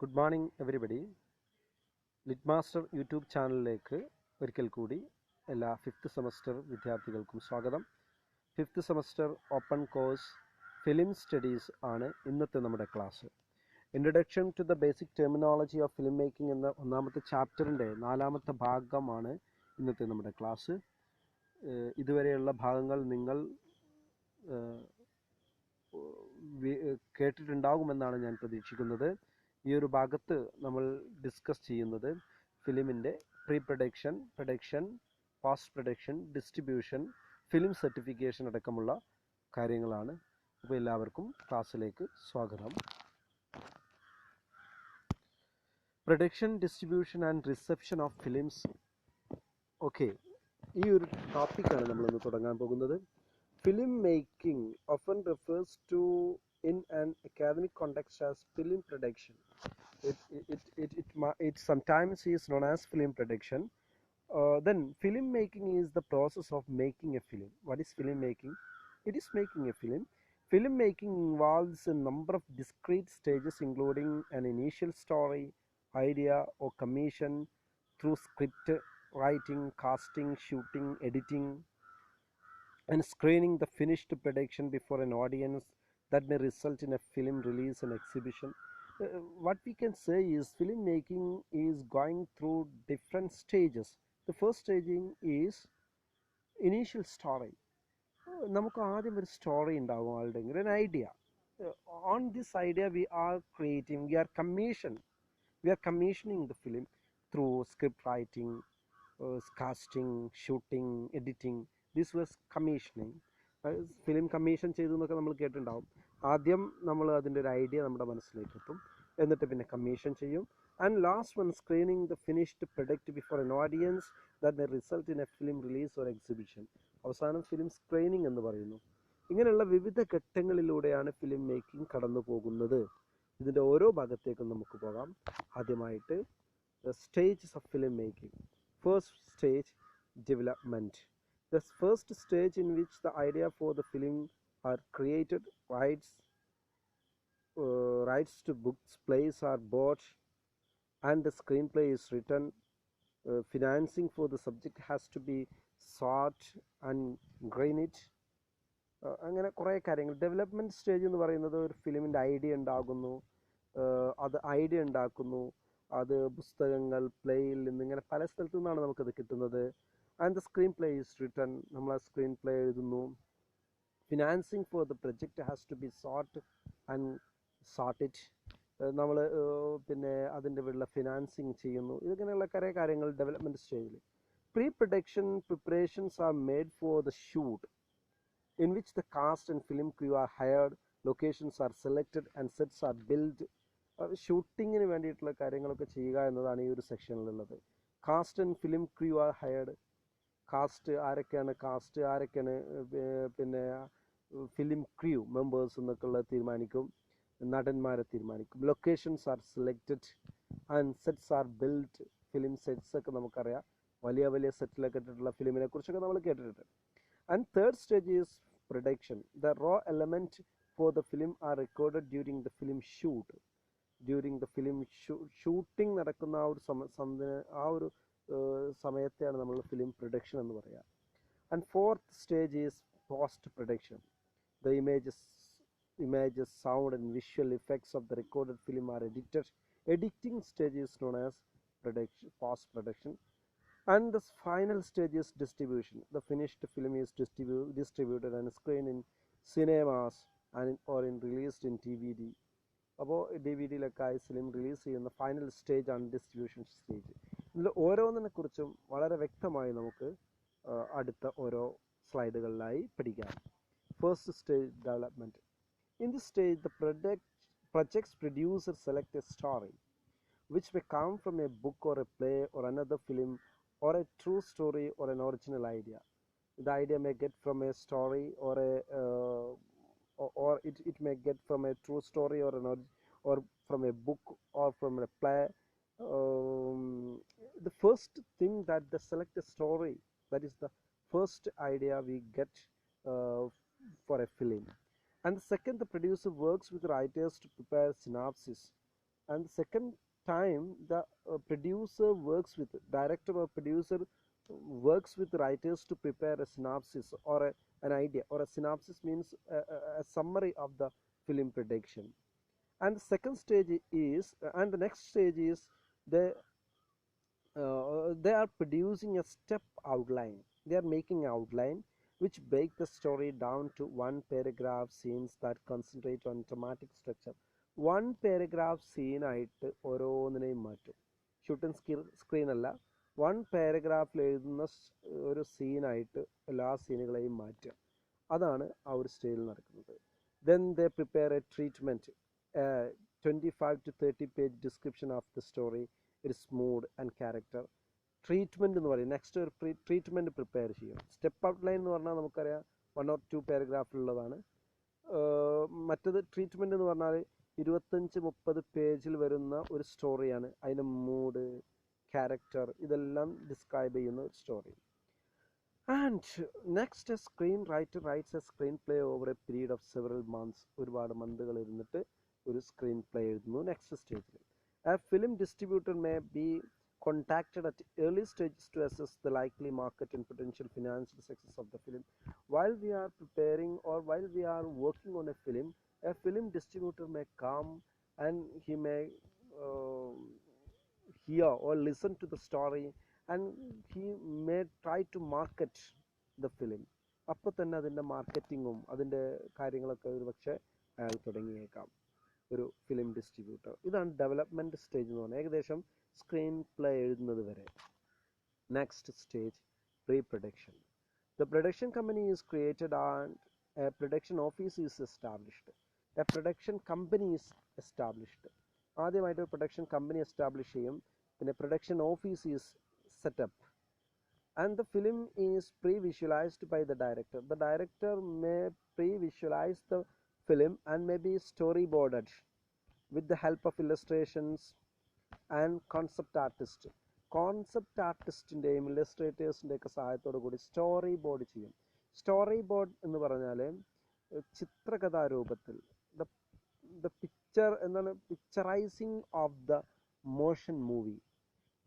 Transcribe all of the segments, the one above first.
Good morning everybody. Lit master YouTube ചാനലിലേക്ക് ഒരിക്കൽ കൂടി എല്ലാ ഫിഫ്ത്ത് സെമസ്റ്റർ വിദ്യാർത്ഥികൾക്കും സ്വാഗതം. Fifth semester open course film studies ആണ് ഇന്നത്തെ നമ്മുടെ class. Introduction to the basic terminology of film making എന്ന ഒന്നാമത്തെ ചാപ്റ്ററിൻ്റെ 4ാമത്തെ ഭാഗമാണ് ഇന്നത്തെ നമ്മുടെ ക്ലാസ്. ഇതുവരെയുള്ള ഭാഗങ്ങൾ നിങ്ങൾ കേട്ടിട്ടുണ്ടാകുമെന്നാണ് ഞാൻ പ്രതീക്ഷിക്കുന്നത്. ഈ ഒരു ഭാഗത്ത് നമ്മൾ ഡിസ്കസ് ചെയ്യുന്നത് ഫിലിമിൻ്റെ pre production, production, post production, distribution, film certification അടക്കമുള്ള കാര്യങ്ങളാണ്. അപ്പോൾ എല്ലാവർക്കും ക്ലാസ്സിലേക്ക് സ്വാഗതം. Production, distribution and reception of films. Okay, ഈ ഒരു ടോപ്പിക്കാണ് നമ്മളിന്ന് തുടങ്ങാൻ പോകുന്നത്. Film making often refers to in an academic context as film production. It sometimes is known as film production. Then film making is the process of making a film. What is film making? It is making a film. Film making involves a number of discrete stages including an initial story, idea or commission through script writing, casting, shooting, editing, and screening the finished production before an audience that may result in a film release and exhibition. What we can say is film making is going through different stages. The first staging is initial story. നമുക്ക് ആദ്യം ഒരു story ഉണ്ടാകും, ആളുടെ ഒരു idea. On this idea we are commissioning the film through script writing, casting, shooting, editing. This was commissioning. Film commission ചെയ്തു എന്നൊക്കെ നമ്മൾ കേട്ടിട്ടുണ്ടാവും. ആദ്യം നമ്മൾ അതിൻ്റെ ഒരു ഐഡിയ നമ്മുടെ മനസ്സിലേക്ക് എത്തും, എന്നിട്ട് പിന്നെ കമ്മീഷൻ ചെയ്യും. And last one screening the finished product before an audience that may result in A film release or exhibition. അവസാനം ഫിലിം സ്ക്രീനിങ് എന്ന് പറയുന്നു. ഇങ്ങനെയുള്ള വിവിധ ഘട്ടങ്ങളിലൂടെയാണ് ഫിലിം മേക്കിംഗ് കടന്നു പോകുന്നത്. ഇതിൻ്റെ ഓരോ ഭാഗത്തേക്കും നമുക്ക് പോകാം. ആദ്യമായിട്ട് stages of film making. First stage, development. The first stage in which the idea for the film are created, rights to books, plays are bought, and the screenplay is written. Financing for the subject has to be sought and greenlit. അങ്ങനെ കുറേ കാര്യങ്ങൾ. Development stage എന്ന് പറയുന്നത് ഒരു ഫിലിമിൻ്റെ idea ഉണ്ടാകുന്നു, അത് idea ഉണ്ടാക്കുന്നു, അത് പുസ്തകങ്ങൾ, പ്ലേയിൽ നിന്ന് ഇങ്ങനെ പല സ്ഥലത്തു നിന്നാണ് നമുക്കത് കിട്ടുന്നത്. And the screen play is written. നമ്മൾ ആ സ്ക്രീൻ പ്ലേ എഴുതുന്നു. Financing for the project has to be sought it. നമ്മൾ പിന്നെ അതിൻ്റെ ഉള്ള ഫിനാൻസിങ് ചെയ്യുന്നു. ഇതിങ്ങനെയുള്ള കുറേ കാര്യങ്ങൾ ഡെവലപ്മെൻറ്റ് സ്റ്റേജിൽ. Pre production preparations are made for the shoot in which the cast and film crew are hired, locations are selected and sets are build. ഷൂട്ടിങ്ങിന് വേണ്ടിയിട്ടുള്ള കാര്യങ്ങളൊക്കെ ചെയ്യുക എന്നതാണ് ഈ ഒരു സെക്ഷനിലുള്ളത്. Cast and film crew are hired. Cast ആരൊക്കെയാണ്, പിന്നെ ഫിലിം ക്രൂ മെമ്പേഴ്സ് എന്നൊക്കെ ഉള്ളത് തീരുമാനിക്കും, നടന്മാരെ തീരുമാനിക്കും. Locations are selected and sets are build. Film sets ഒക്കെ നമുക്കറിയാം, വലിയ വലിയ സെറ്റിലൊക്കെ ഇട്ടിട്ടുള്ള ഫിലിമിനെ കുറിച്ചൊക്കെ നമ്മൾ കേട്ടിട്ടുണ്ട്. And third stage is production. The raw element for the film are recorded during the film shoot. Shooting നടക്കുന്ന ആ ഒരു സമയത്തെയാണ് നമ്മൾ ഫിലിം പ്രൊഡക്ഷൻ എന്ന് പറയുക. And fourth stage is post production. The images, sound and visual effects of the recorded film are edited. Editing stage is known as post production. And the final stage is distribution. The finished film is distributed and screened in cinemas or released in DVD. അപ്പോൾ DVD-യിലൊക്കെ ആയി film release ചെയ്യുന്ന final stage ആണ് distribution stage. ഇതിൽ ഓരോന്നിനെ കുറിച്ചും വളരെ വ്യക്തമായി നമുക്ക് അടുത്ത ഓരോ സ്ലൈഡുകളിലായി പഠിക്കാം. First stage, development. In this stage the project's producer select a story which may come from a book or a play or another film or a true story or an original idea. The idea may get from a story or it may get from a true story or from a book or from a play. The first thing that the select a story, that is the first idea we get for a film. And the second, the producer works with writers to prepare synopsis. and the second time the producer works with director or producer works with writers to prepare a synopsis or an idea, or a synopsis means a summary of the film production. And the second stage is and the next stage is they they are producing a step outline. They are making outline which break the story down to one paragraph scenes that concentrate on dramatic structure. One paragraph scene ആയിട്ട് ഓരോന്നിനെയും മാറ്റും. Shooting screen അല്ല, one പാരഗ്രാഫിൽ എഴുതുന്ന ഒരു സീനായിട്ട് എല്ലാ സീനുകളെയും മാറ്റുക. അതാണ് ആ ഒരു സ്റ്റേജിൽ നടക്കുന്നത്. Then they prepare a treatment, a 25 to 30 page description of the story, its mood and character. Treatment എന്ന് പറയും. നെക്സ്റ്റ് ഒരു ട്രീറ്റ്മെൻറ്റ് പ്രിപ്പയർ ചെയ്യും. സ്റ്റെപ്പ് ഔട്ട്ലൈൻ എന്ന് പറഞ്ഞാൽ നമുക്കറിയാം 1 or 2 പാരഗ്രാഫിലുള്ളതാണ്. മറ്റത് ട്രീറ്റ്മെൻറ്റ് എന്ന് പറഞ്ഞാൽ 25-30 പേജിൽ വരുന്ന ഒരു സ്റ്റോറിയാണ്. അതിൻ്റെ മൂഡ്, ക്യാരക്ടർ ഇതെല്ലാം ഡിസ്ക്രൈബ് ചെയ്യുന്ന ഒരു story. And next A screen writer rights A screen play over A period of several months. ഒരുപാട് മന്തുകൾ ഇരുന്നിട്ട് ഒരു സ്ക്രീൻ പ്ലേ എഴുതുന്നു നെക്സ്റ്റ് സ്റ്റേജിൽ. A film distributor may be contacted at early stages to assess the likely market and potential financial success of the film. While we are preparing or while we are working on a film distributor may come and he may hear or listen to the story and he may try to market the film. അപ്പോൾ തന്നെ അതിൻ്റെ മാർക്കറ്റിങ്ങും അതിൻ്റെ കാര്യങ്ങളൊക്കെ ഒരു പക്ഷേ അയാൾ തുടങ്ങിയേക്കാം, ഒരു film distributor. ഇതാണ് ഡെവലപ്മെൻറ്റ് സ്റ്റേജ് എന്ന് പറഞ്ഞാൽ, ഏകദേശം സ്ക്രീൻ പ്ലേ എഴുതുന്നത് വരെ. Next stage pre-production. The production company is created and a production office is established. A production company is established. ആദ്യമായിട്ട് ഒരു പ്രൊഡക്ഷൻ കമ്പനി എസ്റ്റാബ്ലിഷ് ചെയ്യും. പിന്നെ production office is setup. And the film is pre-visualized by the director. The director may pre-visualize the film and may be storyboarded with the help of illustrations and concept artist. Concept ആർട്ടിസ്റ്റിൻ്റെയും ഇല്ലസ്ട്രേറ്റേഴ്സിൻ്റെയൊക്കെ സഹായത്തോടു കൂടി story board ചെയ്യും. Story board എന്ന് പറഞ്ഞാൽ ചിത്രകഥാരൂപത്തിൽ the picture എന്താണ്, picturising of the motion movie.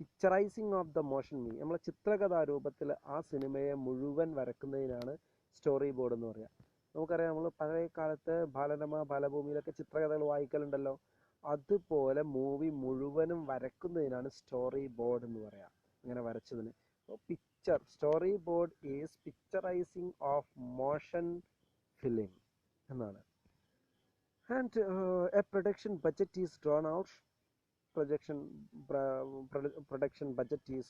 Picturising of the motion movie, നമ്മളെ ചിത്രകഥാരൂപത്തിൽ ആ സിനിമയെ മുഴുവൻ വരക്കുന്നതിനാണ് സ്റ്റോറി ബോർഡ് എന്ന് പറയുക. നമുക്കറിയാം, നമ്മൾ പഴയ കാലത്ത് ബാലരമ, ബാലഭൂമിയിലൊക്കെ ചിത്രകഥകൾ വായിക്കലുണ്ടല്ലോ. അതുപോലെ മൂവി മുഴുവനും വരക്കുന്നതിനാണ് സ്റ്റോറി ബോർഡ് എന്ന് പറയാം. ഇങ്ങനെ വരച്ചതിന് picture, story board is picturising of motion film എന്നാണ്. And a production budget is drawn out. Production budget is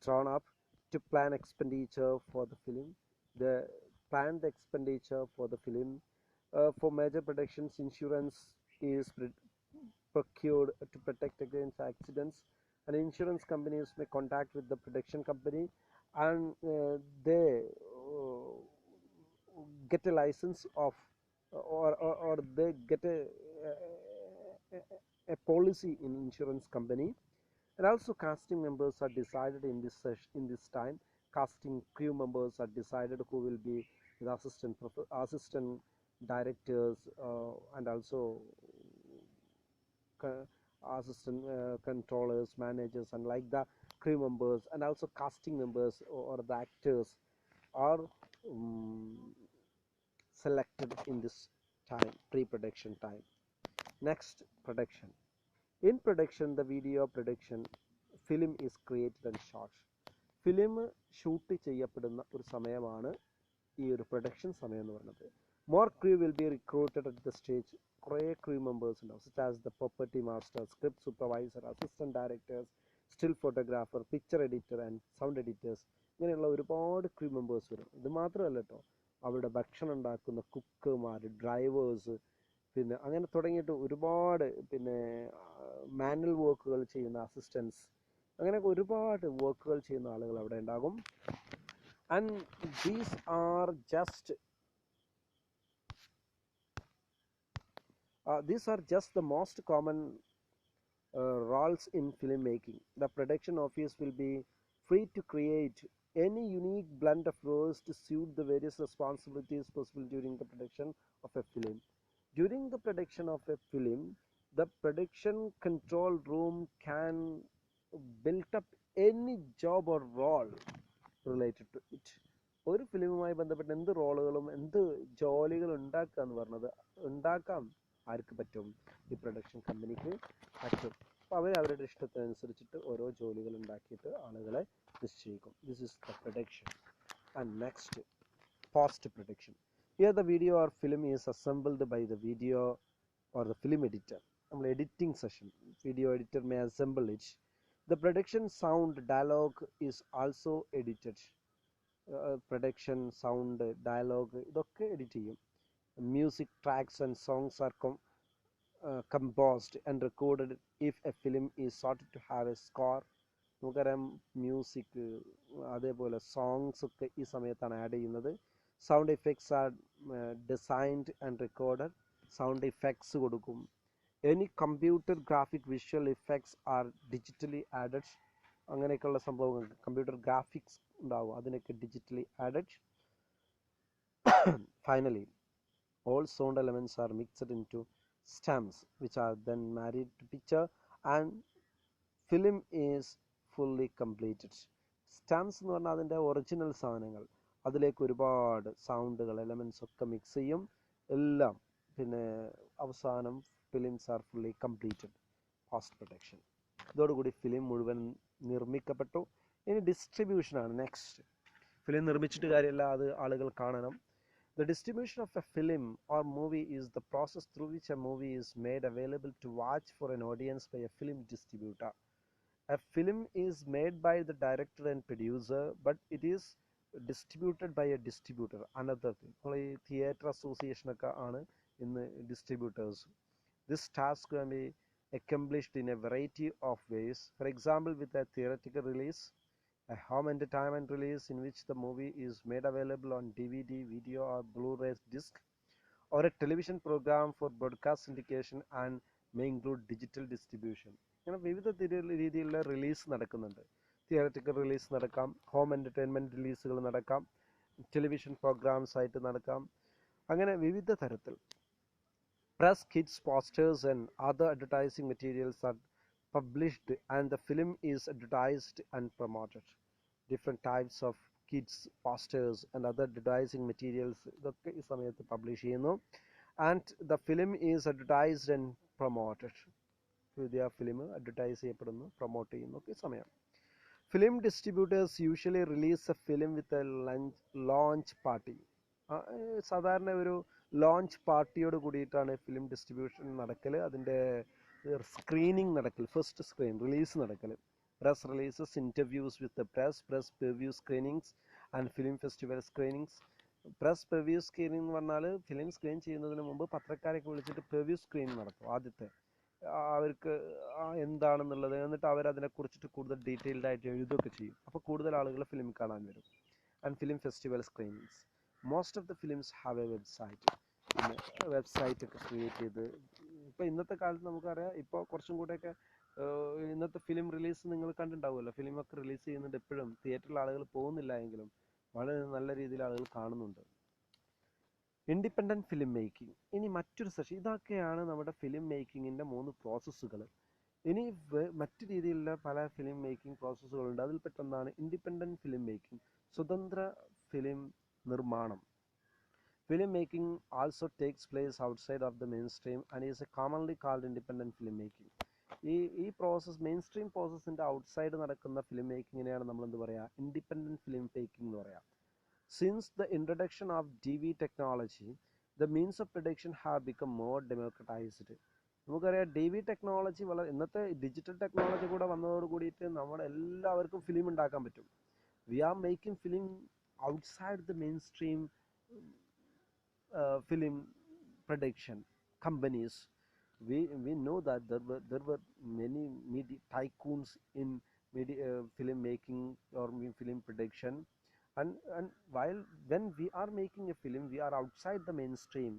drawn up to plan expenditure for the film. The planned expenditure for the film. For major productions, insurance is procured to protect against accidents, and insurance companies may contact with the production company and they get a license of or they get a policy in insurance company. And also casting members are decided in this time. Casting crew members are decided who will be the assistant directors and also assistant controllers, managers, and like the crew members, and also casting members or the actors are selected in this time, pre-production time. Next, production. In production, the video production, film is created and shot. Film shoot ചെയ്യപ്പെടുന്ന ഒരു സമയമാണ് ഈ ഒരു production സമയം എന്ന് പറയുന്നത്. More crew will be recruited at the stage. കുറേ crew members ഉണ്ടാവും, such as the property master, script supervisor, assistant directors, still photographer, picture editor and sound editors. ഇങ്ങനെയുള്ള ഒരുപാട് ക്രൂ മെമ്പേഴ്സ് വരും. ഇത് മാത്രമല്ല കേട്ടോ, അവരുടെ ഭക്ഷണം ഉണ്ടാക്കുന്ന കുക്കുമാർ, ഡ്രൈവേഴ്സ്, പിന്നെ അങ്ങനെ തുടങ്ങിയിട്ട് ഒരുപാട്, പിന്നെ മാനുവൽ വർക്കുകൾ ചെയ്യുന്ന അസിസ്റ്റൻസ്, അങ്ങനെയൊക്കെ ഒരുപാട് വർക്കുകൾ ചെയ്യുന്ന ആളുകൾ അവിടെ ഉണ്ടാകും. And these are just the most common roles in filmmaking. The production office will be free to create any unique blend of roles to suit the various responsibilities possible during the production of a film. During the production of a film, The production control room can build up any job or role related to it. ഒരു ഫിലിമുമായി ബന്ധപ്പെട്ട് എന്ത് റോളുകളും എന്ത് ജോലികൾ ഉണ്ടാക്കുക എന്ന് പറഞ്ഞത് ഉണ്ടാക്കാം ആർക്ക് പറ്റും? ഈ പ്രൊഡക്ഷൻ കമ്പനിക്ക് പറ്റും. അപ്പോൾ അവർ അവരുടെ ഇഷ്ടത്തിനനുസരിച്ചിട്ട് ഓരോ ജോലികൾ ഉണ്ടാക്കിയിട്ട് ആളുകളെ നിശ്ചയിക്കും. This is the production. And next, post production. Here the video or film is assembled by the video or the film editor. നമ്മൾ editing session, video editor may assemble it. The production sound dialogue is also edited. Production sound dialogue ഇതൊക്കെ edit ചെയ്യും. Music tracks and songs are composed and recorded if a film is sought to have a score. നമുക്കറിയാം music അതേപോലെ songs ഒക്കെ ഈ സമയത്താണ് add ചെയ്യുന്നത്. Sound effects are designed and recorded. Sound effects കൊടുക്കും. Any computer graphic visual effects are digitally added. അങ്ങനെയൊക്കെയുള്ള സംഭവങ്ങൾ, computer graphics ഉണ്ടാവും, അതിനൊക്കെ digitally added. Finally all sound elements are mixed into stems which are then married to picture and film is fully completed. stems എന്ന് പറഞ്ഞാൽ അതിൻ്റെ original സാധനങ്ങൾ, അതിലേക്ക് ഒരുപാട് സൗണ്ടുകൾ എലമെൻറ്റ്സ് ഒക്കെ മിക്സ് ചെയ്യും എല്ലാം. പിന്നെ അവസാനം films R fully completed. Post production. ഇതോടുകൂടി ഫിലിം മുഴുവൻ നിർമ്മിക്കപ്പെട്ടു. ഇനി ഡിസ്ട്രിബ്യൂഷനാണ് നെക്സ്റ്റ്. ഫിലിം നിർമ്മിച്ചിട്ട് കാര്യമില്ല, അത് ആളുകൾ കാണണം. The distribution of a film or movie is the process through which a movie is made available to watch for an audience by a film distributor. A film is made by the director and producer, but it is distributed by a distributor. Another thing, theatre association ഒക്കെ ആണ് ഇന്ന് distributors. This task can be accomplished in a variety of ways. For example, with a theatrical release, a home entertainment release in which the movie is made available on DVD, video or Blu-ray disc, or a television program for broadcast syndication and may include digital distribution. ഇങ്ങനെ വിവിധ രീതിയിലുള്ള release നടക്കുന്നുണ്ട്. Theatrical release നടക്കാം, home entertainment റിലീസുകൾ നടക്കാം, television programmes ആയിട്ട് നടക്കാം, അങ്ങനെ വിവിധ തരത്തിൽ. Press kits, posters and other advertising materials are published and the film is advertised and promoted. Different types of kits, posters and other advertising materials ഇതൊക്കെ ഈ സമയത്ത് പബ്ലിഷ് ചെയ്യുന്നു. and the film is advertised and promoted. പുതിയ film advertise ചെയ്യപ്പെടുന്നു, promote ചെയ്യുന്നു ഈ സമയം. Film distributors usually release a film with a launch party. സാധാരണ ഒരു ലോഞ്ച് പാർട്ടിയോട് കൂടിയിട്ടാണ് ഫിലിം ഡിസ്ട്രിബ്യൂഷൻ നടക്കൽ. അതിൻ്റെ സ്ക്രീനിങ് നടക്കൽ, ഫസ്റ്റ് സ്ക്രീൻ റിലീസ് നടക്കൽ. press releases, interviews with the press preview screenings and film festival screenings. press preview screening എന്ന് പറഞ്ഞാൽ ഫിലിം സ്ക്രീൻ ചെയ്യുന്നതിന് മുമ്പ് പത്രക്കാരെയൊക്കെ വിളിച്ചിട്ട് പ്രിവ്യൂ സ്ക്രീൻ നടത്തും. ആദ്യത്തെ അവർക്ക് എന്താണെന്നുള്ളത്, എന്നിട്ട് അവരതിനെക്കുറിച്ചിട്ട് കൂടുതൽ ഡീറ്റെയിൽഡ് ആയിട്ട് എഴുതുകയൊക്കെ ചെയ്യും. അപ്പോൾ കൂടുതൽ ആളുകൾ ഫിലിം കാണാൻ വരും. And film festival screenings. Most of the films have A website. Website ഒക്കെ ക്രിയേറ്റ് ചെയ്ത്, ഇപ്പോൾ ഇന്നത്തെ കാലത്ത് നമുക്കറിയാം, ഇപ്പോൾ കുറച്ചും കൂടെയൊക്കെ ഇന്നത്തെ ഫിലിം റിലീസ് നിങ്ങൾ കണ്ടിട്ടുണ്ടാവുമല്ലോ. ഫിലിമൊക്കെ റിലീസ് ചെയ്യുന്നുണ്ട്. എപ്പോഴും തിയേറ്ററിൽ ആളുകൾ പോകുന്നില്ല എങ്കിലും വളരെ നല്ല രീതിയിൽ ആളുകൾ കാണുന്നുണ്ട്. Independent film making. ഇനി മറ്റൊരു സെഷൻ. ഇതൊക്കെയാണ് നമ്മുടെ ഫിലിം മേക്കിങ്ങിൻ്റെ 3 പ്രോസസ്സുകൾ. ഇനി മറ്റു രീതിയിലുള്ള പല ഫിലിം മേക്കിംഗ് പ്രോസസ്സുകളുണ്ട്. അതിൽ പെട്ടെന്നാണ് ഇൻഡിപെൻഡൻറ്റ് ഫിലിം മേക്കിംഗ്, സ്വതന്ത്ര ഫിലിം നിർമ്മാണം. Film making also takes place outside of the main stream and is commonly called independent film making. ഈ പ്രോസസ്സ്, മെയിൻ സ്ട്രീം പ്രോസസ്സിൻ്റെ ഔട്ട്സൈഡ് നടക്കുന്ന ഫിലിം മേക്കിങ്ങിനെയാണ് നമ്മൾ എന്ത് പറയുക? ഇൻഡിപെൻഡൻറ്റ് ഫിലിം മേക്കിംഗ് എന്ന് പറയാം. Since the introduction of DV technology, the means of production have become more democratised. നമുക്കറിയാം DV technology വളരെ, ഇന്നത്തെ ഡിജിറ്റൽ ടെക്നോളജി കൂടെ വന്നതോട് കൂടിയിട്ട് നമ്മുടെ എല്ലാവർക്കും ഫിലിം ഉണ്ടാക്കാൻ പറ്റും. We are making film outside the main stream film production companies. We know that there were many media tycoons in film making or film production, and when we are making a film, we are outside the mainstream,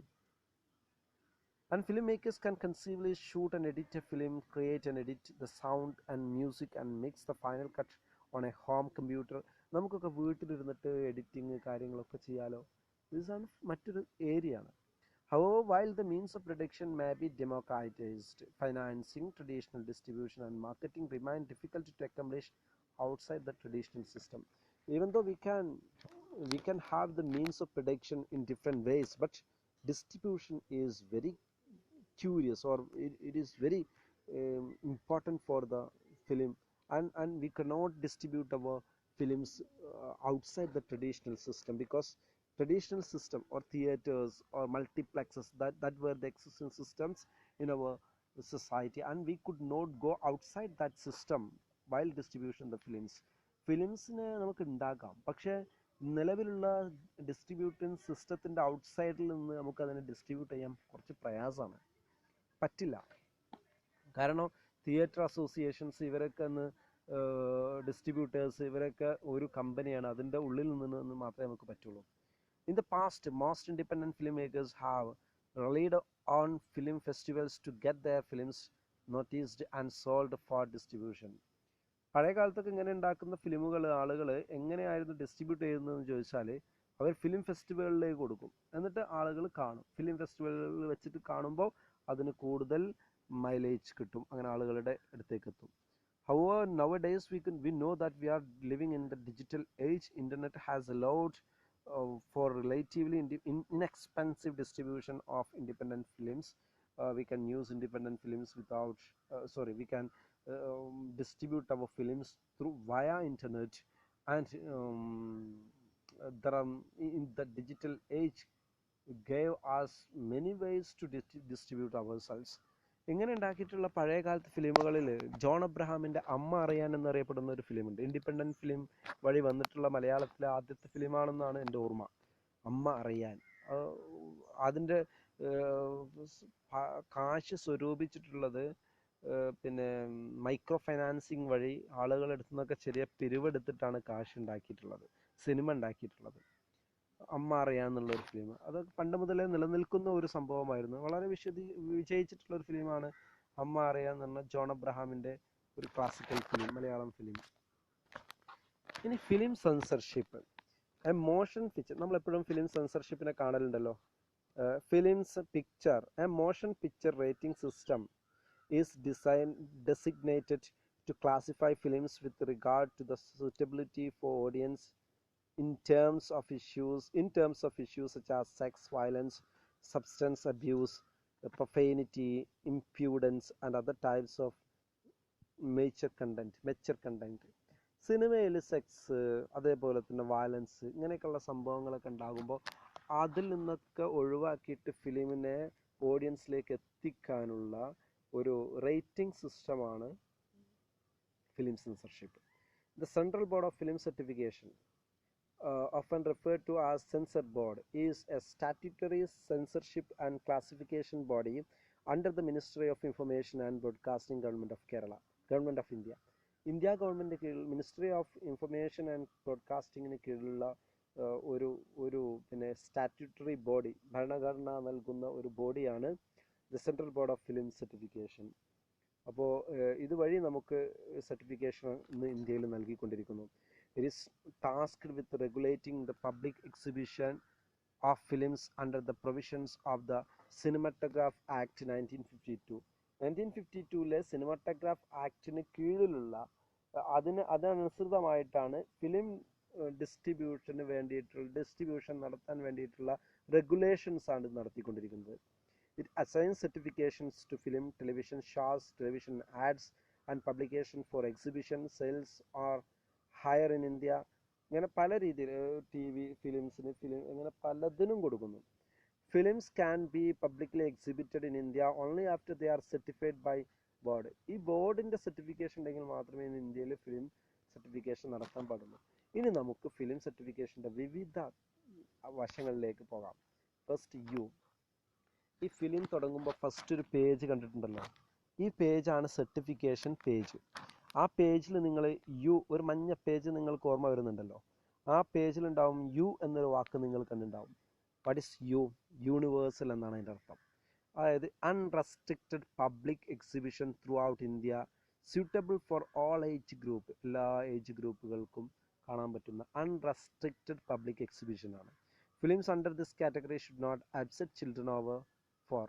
and filmmakers can conceivably shoot and edit a film, create and edit the sound and music and mix the final cut on a home computer. നമുക്കൊക്കെ വീട്ടിലിരുന്നിട്ട് editing കാര്യങ്ങളൊക്കെ ചെയ്യാലോ. ഇതാണ് മറ്റൊരു area ആണ്. However, while the means of production may be democratized, financing, traditional distribution, and marketing remain difficult to accomplish outside the traditional system. Even though we can have the means of production in different ways, but distribution is very curious, or it is very important for the film, and we cannot distribute our films outside the traditional system, because traditional system or theaters or multiplexes, that were the existing systems in our society, and we could not go outside that system while distribution the ഫിലിംസിനെ നമുക്ക് ഉണ്ടാക്കാം, പക്ഷേ നിലവിലുള്ള distributing സിസ്റ്റത്തിൻ്റെ ഔട്ട്സൈഡിൽ നിന്ന് നമുക്കതിനെ distribute ചെയ്യാൻ കുറച്ച് പ്രയാസമാണ്, പറ്റില്ല. കാരണം തിയേറ്റർ അസോസിയേഷൻസ് ഇവരൊക്കെ ഒന്ന് ഡിസ്ട്രിബ്യൂട്ടേഴ്സ് ഇവരൊക്കെ ഒരു കമ്പനിയാണ്, അതിൻ്റെ ഉള്ളിൽ നിന്ന് മാത്രമേ നമുക്ക് പറ്റുള്ളൂ. In the past, most independent filmmakers have relied on film festivals to get their films noticed and sold for distribution. പഴയ കാലത്തൊക്കെ ഇങ്ങനെ ഉണ്ടാക്കുന്ന ഫിലിമുകൾ ആളുകൾ എങ്ങനെയായിരുന്നു ഡിസ്ട്രിബ്യൂട്ട് ചെയ്യുന്നതെന്ന് ചോദിച്ചാൽ, അവർ ഫിലിം ഫെസ്റ്റിവലുകളിലേക്ക് കൊടുക്കും, എന്നിട്ട് ആളുകൾ കാണും. ഫിലിം ഫെസ്റ്റിവലുകളിൽ വെച്ചിട്ട് കാണുമ്പോൾ അതിന് കൂടുതൽ മൈലേജ് കിട്ടും, അങ്ങനെ ആളുകളുടെ അടുത്തേക്ക് എത്തും. However, nowadays we know that we are living in the digital age. Internet has allowed for relatively inexpensive distribution of independent films. We can use independent films without we can distribute our films through via internet, and there are in the digital age gave us many ways to distribute ourselves. ഇങ്ങനെ ഉണ്ടാക്കിയിട്ടുള്ള പഴയ കാലത്ത് ഫിലിമുകളിൽ John അബ്രഹാമിൻ്റെ അമ്മ അറിയാൻ എന്നറിയപ്പെടുന്ന ഒരു ഫിലിമുണ്ട്. Independent film വഴി വന്നിട്ടുള്ള മലയാളത്തിലെ ആദ്യത്തെ ഫിലിമാണെന്നാണ് എൻ്റെ ഓർമ്മ, അമ്മ അറിയാൻ. അതിൻ്റെ കാശ് സ്വരൂപിച്ചിട്ടുള്ളത് പിന്നെ മൈക്രോ ഫൈനാൻസിങ് വഴി ആളുകളെടുത്തു നിന്നൊക്കെ ചെറിയ പിരിവെടുത്തിട്ടാണ് കാശ് ഉണ്ടാക്കിയിട്ടുള്ളത്, സിനിമ ഉണ്ടാക്കിയിട്ടുള്ളത്. അമ്മ അറിയാന്നുള്ളൊരു ഫിലിം അത് പണ്ട് മുതലേ നിലനിൽക്കുന്ന ഒരു സംഭവമായിരുന്നു. വളരെ വിജയിച്ചിട്ടുള്ള ഒരു ഫിലിമാണ് അമ്മ അറിയാന്ന് പറഞ്ഞ ജോൺ അബ്രഹാമിൻ്റെ ഒരു ക്ലാസിക്കൽ ഫിലിം, മലയാളം ഫിലിം. ഇനി ഫിലിം സെൻസർഷിപ്പ്, മോഷൻ പിക്ചർ. നമ്മളെപ്പോഴും ഫിലിം സെൻസർഷിപ്പിനെ കാണലുണ്ടല്ലോ. Films picture, motion picture rating system is designated to classify films with regard to the suitability for audience in terms of issues such as sex, violence, substance abuse, profanity, impudence, and other types of mature content. സിനിമയിൽ sex, അതേപോലെ തന്നെ violence, ഇങ്ങനെയൊക്കെയുള്ള സംഭവങ്ങളൊക്കെ ഉണ്ടാകുമ്പോൾ അതിൽ നിന്നൊക്കെ ഒഴിവാക്കിയിട്ട് ഫിലിമിനെ ഓഡിയൻസിലേക്ക് എത്തിക്കാനുള്ള ഒരു റേറ്റിംഗ് സിസ്റ്റമാണ് film censorship. The central board of film certification, often referred to as censor board, is a statutory censorship and classification body under the Ministry of Information and Broadcasting, Government of Kerala, Government of India. India government കീഴിൽ ministry of information and ബ്രോഡ്കാസ്റ്റിങ്ങിന് കീഴിലുള്ള ഒരു പിന്നെ statutory body, ഭരണഘടന നൽകുന്ന ഒരു ബോഡിയാണ് the central board of film certification. അപ്പോൾ ഇതുവഴി നമുക്ക് സർട്ടിഫിക്കേഷൻ ഇന്ന് ഇന്ത്യയിൽ നൽകിക്കൊണ്ടിരിക്കുന്നു. It is tasked with regulating the public exhibition of films under the provisions of the Cinematograph Act 1952. 1952 cinematograph ആക്ടിന് കീഴിലുള്ള അതനുസൃതമായിട്ടാണ് ഫിലിം ഡിസ്ട്രിബ്യൂഷൻ നടത്താൻ വേണ്ടിയിട്ടുള്ള റെഗുലേഷൻസ് ആണ് നടത്തിക്കൊണ്ടിരിക്കുന്നത്. It assigns certifications to film, television shows, television ads, and publication for exhibition, sales, or hire in India. ഇങ്ങനെ പല രീതിയിൽ TV ഫിലിംസിന് ഇങ്ങനെ പലതിനും കൊടുക്കുന്നു. Films can be publicly exhibited in India only after they are certified by board. ഈ ബോർഡിൻ്റെ certification ഉണ്ടെങ്കിൽ മാത്രമേ ഇന്ത്യയിൽ ഫിലിം സർട്ടിഫിക്കേഷൻ നടത്താൻ പാടുള്ളൂ. ഇനി നമുക്ക് ഫിലിം സർട്ടിഫിക്കേഷൻ്റെ വിവിധ വശങ്ങളിലേക്ക് പോകാം. First U. ഈ ഫിലിം തുടങ്ങുമ്പോൾ ഫസ്റ്റ് ഒരു പേജ് കണ്ടിട്ടുണ്ടല്ലോ, ഈ പേജാണ് സർട്ടിഫിക്കേഷൻ പേജ്. ആ പേജിൽ നിങ്ങൾ ഒരു മഞ്ഞ പേജ് നിങ്ങൾക്ക് ഓർമ്മ വരുന്നുണ്ടല്ലോ, ആ പേജിലുണ്ടാവും യു എന്നൊരു വാക്ക് നിങ്ങൾ കണ്ടിട്ടുണ്ടാവും. What is U? യൂണിവേഴ്സൽ എന്നാണ് അതിൻ്റെ അർത്ഥം. അതായത് unrestricted public exhibition throughout India, suitable for all age group. എല്ലാ ഏജ് ഗ്രൂപ്പുകൾക്കും കാണാൻ പറ്റുന്ന അൺറെസ്ട്രിക്റ്റഡ് പബ്ലിക് എക്സിബിഷനാണ്. Films under this category should not upset children over 4.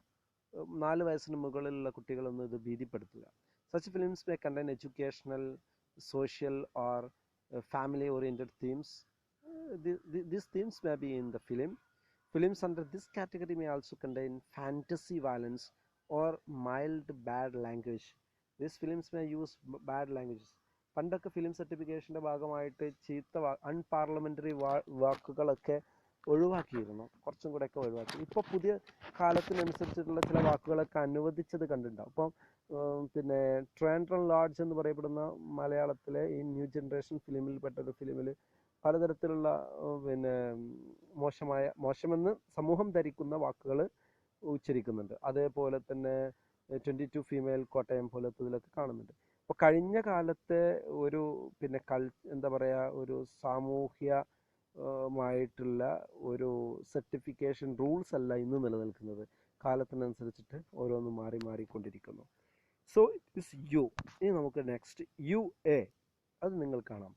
4 വയസ്സിന് മുകളിലുള്ള കുട്ടികളൊന്നും ഇത് ഭീതിപ്പെടുത്തുക. Such films may contain educational, social or family oriented themes. These themes may be in the film. Films under this category may also contain fantasy violence or mild bad language. These films may use bad languages. പണ്ടൊക്കെ film സർട്ടിഫിക്കേഷൻ്റെ ഭാഗമായിട്ട് ചീത്ത unparliamentary വാക്കുകളൊക്കെ ഒഴിവാക്കിയിരുന്നു, കുറച്ചും കൂടെയൊക്കെ ഒഴിവാക്കി. ഇപ്പോൾ പുതിയ കാലത്തിനനുസരിച്ചിട്ടുള്ള ചില വാക്കുകളൊക്കെ അനുവദിച്ചത് കണ്ടിട്ടുണ്ടാവും. അപ്പം പിന്നെ ട്രാൻഡ്രൻ ലോഡ്ജ് എന്ന് പറയപ്പെടുന്ന മലയാളത്തിലെ ഈ ന്യൂ ജനറേഷൻ ഫിലിമിൽപ്പെട്ട ഒരു ഫിലിമിൽ പലതരത്തിലുള്ള പിന്നെ മോശമെന്ന് സമൂഹം ധരിക്കുന്ന വാക്കുകൾ ഉച്ചരിക്കുന്നുണ്ട്. അതേപോലെ തന്നെ 22 ഫീമെയിൽ കോട്ടയം പോലത്തതിലൊക്കെ കാണുന്നുണ്ട്. അപ്പോൾ കഴിഞ്ഞ കാലത്തെ ഒരു പിന്നെ എന്താ പറയുക, ഒരു സാമൂഹ്യമായിട്ടുള്ള ഒരു സർട്ടിഫിക്കേഷൻ റൂൾസ് അല്ല ഇന്ന് നിലനിൽക്കുന്നത്. കാലത്തിനനുസരിച്ചിട്ട് ഓരോന്നും മാറിക്കൊണ്ടിരിക്കുന്നു. So it is U. ഇനി നമുക്ക് നെക്സ്റ്റ് UA, അത് നിങ്ങൾ കാണാം.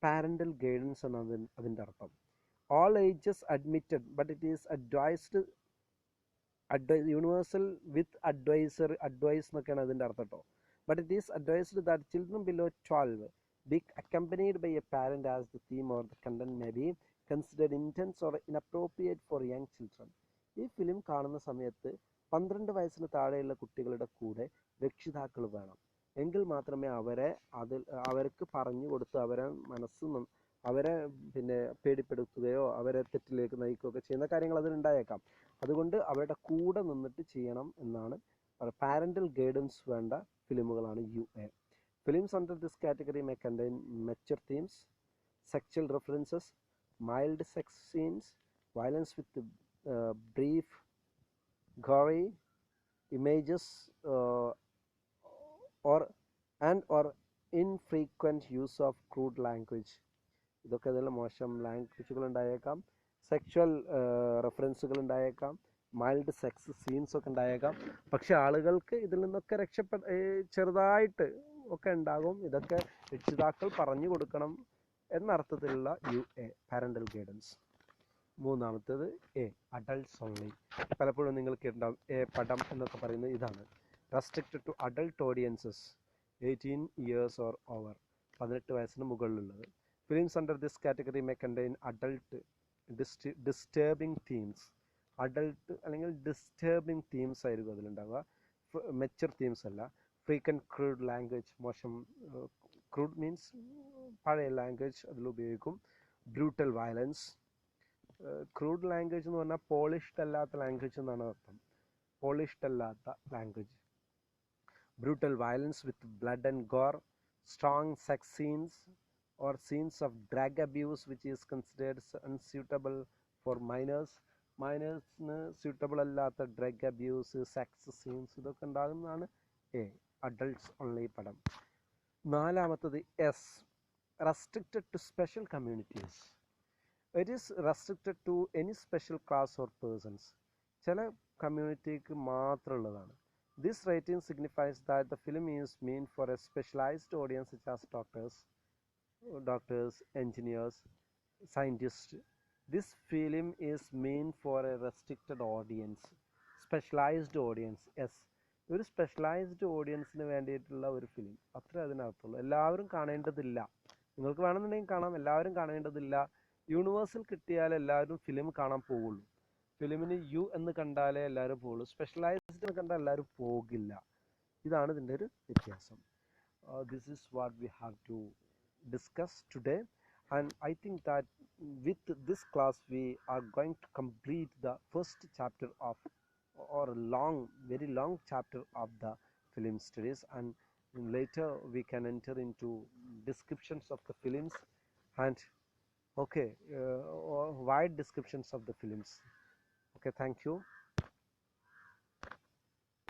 പാരൻ്റൽ ഗൈഡൻസ് എന്നാണ് അതിൻ്റെ അർത്ഥം. All ages admitted but it is advised, universal with advice എന്നൊക്കെയാണ് അതിൻ്റെ അർത്ഥം കേട്ടോ. But it is advised that children below 12 be accompanied by a parent, as the theme or the content may be considered intense or inappropriate for young children. ഈ film കാണുന്ന സമയത്ത് 12 വയസ്സിന് താഴെയുള്ള കുട്ടികളുടെ കൂടെ രക്ഷിതാക്കൾ വേണം. എങ്കിൽ മാത്രമേ അവർക്ക് പറഞ്ഞു കൊടുത്ത് അവരെ പിന്നെ പേടിപ്പെടുത്തുകയോ അവരെ തെറ്റിലേക്ക് നയിക്കുകയൊക്കെ ചെയ്യുന്ന കാര്യങ്ങൾ അതിലുണ്ടായേക്കാം. അതുകൊണ്ട് അവരുടെ കൂടെ നിന്നിട്ട് ചെയ്യണം എന്നാണ്. പാരൻ്റൽ ഗൈഡൻസ് വേണ്ട ഫിലിമുകളാണ് UA. Films under this category may contain mature themes, sexual references, mild sex scenes, violence with brief, gory images, or infrequent use of crude language. ഇതൊക്കെ അതിൽ മോശം ലാംഗ്വേജുകൾ ഉണ്ടായേക്കാം, സെക്ഷൽ റെഫറൻസുകൾ ഉണ്ടായേക്കാം, മൈൽഡ് സെക്സ് സീൻസ് ഒക്കെ ഉണ്ടായേക്കാം. പക്ഷെ ആളുകൾക്ക് ഇതിൽ നിന്നൊക്കെ ചെറുതായിട്ട് ഒക്കെ ഉണ്ടാകും. ഇതൊക്കെ രക്ഷിതാക്കൾ പറഞ്ഞു കൊടുക്കണം എന്നർത്ഥത്തിലുള്ള UA, പാരൻ്റൽ ഗൈഡൻസ്. മൂന്നാമത്തേത് A, അഡൾട്ട്സ് ഓൺലി. പലപ്പോഴും നിങ്ങൾ കേട്ടിട്ടുണ്ടാകും പടം എന്നൊക്കെ പറയുന്നത് ഇതാണ്. Restricted to adult audiences 18 years or over, 18 വയസ്സിന് മുകളിലുള്ളത്. Films under this category may contain adult disturbing themes. Adult അല്ലെങ്കിൽ ഡിസ്റ്റർബിംഗ് തീംസ് ആയിരിക്കും അതിലുണ്ടാവുക, മെച്ചർ തീംസ് അല്ല. ഫ്രീക്വൻറ്റ് ക്രൂഡ് ലാംഗ്വേജ്, മോശം ക്രൂഡ് മീൻസ് പഴയ ലാംഗ്വേജ് അതിലുപയോഗിക്കും. Brutal violence. ക്രൂഡ് ലാംഗ്വേജ് എന്ന് പറഞ്ഞാൽ പോളിഷ്ഡ് അല്ലാത്ത ലാംഗ്വേജ് എന്നാണ് അർത്ഥം. പോളിഷ്ഡ് അല്ലാത്ത language. Brutal violence with blood and Gorr. Strong sex scenes or scenes of drug abuse which is considered unsuitable for മൈനേഴ്സിന് സ്യൂട്ടബിൾ അല്ലാത്ത ഡ്രഗ് അബ്യൂസ്, സെക്സ് സീൻസ് ഇതൊക്കെ ഉണ്ടാകുന്നതാണ് A, അഡൾട്ട്സ് ഓൺലി പടം. നാലാമത്തത് S, restricted to special communities. It is restricted to any special class or persons. ചില കമ്മ്യൂണിറ്റിക്ക് മാത്രമുള്ളതാണ്. This rating signifies that the film is mean for a specialised audience such as doctors, engineers, scientists. This film is meant for a restricted audience, specialized audience. Yes, ഒരു specialised ഓഡിയൻസിന് വേണ്ടിയിട്ടുള്ള ഒരു film, അത്രേ അതിനകത്തുള്ളൂ. എല്ലാവരും കാണേണ്ടതില്ല. നിങ്ങൾക്ക് വേണമെന്നുണ്ടെങ്കിൽ കാണാം, എല്ലാവരും കാണേണ്ടതില്ല. യൂണിവേഴ്സൽ കിട്ടിയാൽ എല്ലാവരും ഫിലിം കാണാൻ പോവുള്ളൂ. ഫിലിമിന് U എന്ന് കണ്ടാലേ എല്ലാവരും പോവുള്ളൂ. സ്പെഷ്യലൈസ്ഡ് എന്ന് കണ്ടാൽ എല്ലാവരും പോകില്ല. ഇതാണ് ഇതിൻ്റെ ഒരു വ്യത്യാസം. This is what we have to discuss today, and I think that with this class we are going to complete the first chapter of, or very long chapter of the film studies, and later we can enter into descriptions of the films and wide descriptions of the films. Okay, thank you.